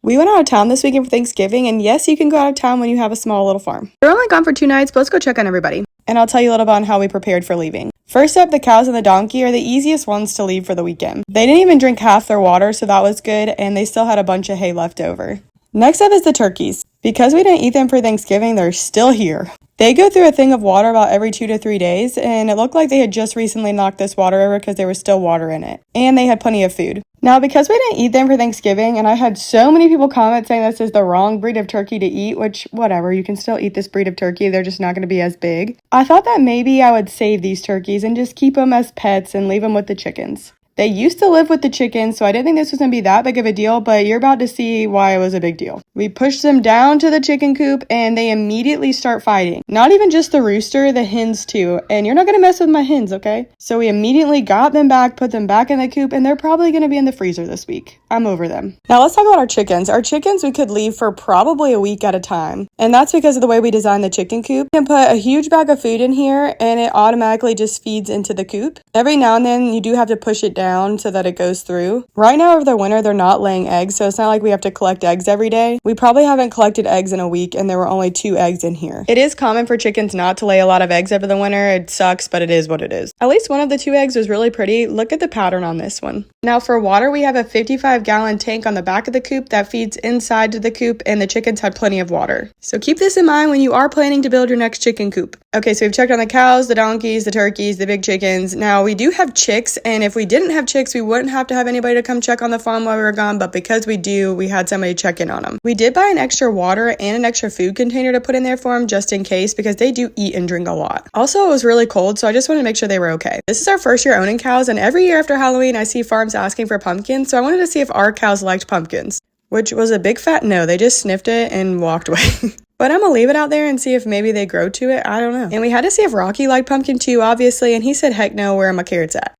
We went out of town this weekend for Thanksgiving, and yes, you can go out of town when you have a small little farm. We're only gone for 2 nights, but let's go check on everybody. And I'll tell you a little bit on how we prepared for leaving. First up, the cows and the donkey are the easiest ones to leave for the weekend. They didn't even drink half their water, so that was good, and they still had a bunch of hay left over. Next up is the turkeys. Because we didn't eat them for Thanksgiving, they're still here. They go through a thing of water about every 2 to 3 days, and it looked like they had just recently knocked this water over because there was still water in it. And they had plenty of food. Now, because we didn't eat them for Thanksgiving, and I had so many people comment saying this is the wrong breed of turkey to eat, which, whatever, you can still eat this breed of turkey, they're just not going to be as big. I thought that maybe I would save these turkeys and just keep them as pets and leave them with the chickens. They used to live with the chickens, so I didn't think this was going to be that big of a deal, but you're about to see why it was a big deal. We pushed them down to the chicken coop, and they immediately start fighting. Not even just the rooster, the hens too. And you're not going to mess with my hens, okay? So we immediately got them back, put them back in the coop, and they're probably going to be in the freezer this week. I'm over them. Now let's talk about our chickens. Our chickens we could leave for probably a week at a time. And that's because of the way we designed the chicken coop. You can put a huge bag of food in here, and it automatically just feeds into the coop. Every now and then, you do have to push it down so that it goes through. Right now over the winter they're not laying eggs, so it's not like we have to collect eggs every day. We probably haven't collected eggs in a week, and there were only 2 eggs in here. It is common for chickens not to lay a lot of eggs over the winter. It sucks, but it is what it is. At least one of the 2 eggs was really pretty. Look at the pattern on this one. Now for water, we have a 55-gallon tank on the back of the coop that feeds inside to the coop, and the chickens had plenty of water. So keep this in mind when you are planning to build your next chicken coop. Okay, so we've checked on the cows, the donkeys, the turkeys, the big chickens. Now we do have chicks, and if we didn't have chicks, we wouldn't have to have anybody to come check on the farm while we were gone, but because we do, we had somebody check in on them. We did buy an extra water and an extra food container to put in there for them just in case, because they do eat and drink a lot. Also, it was really cold, so I just wanted to make sure they were okay. This is our first year owning cows, and every year after Halloween, I see farms asking for pumpkins, so I wanted to see if our cows liked pumpkins, which was a big fat no. They just sniffed it and walked away. But I'm gonna leave it out there and see if maybe they grow to it. I don't know. And we had to see if Rocky liked pumpkin too, obviously, and he said heck no, where are my carrots at?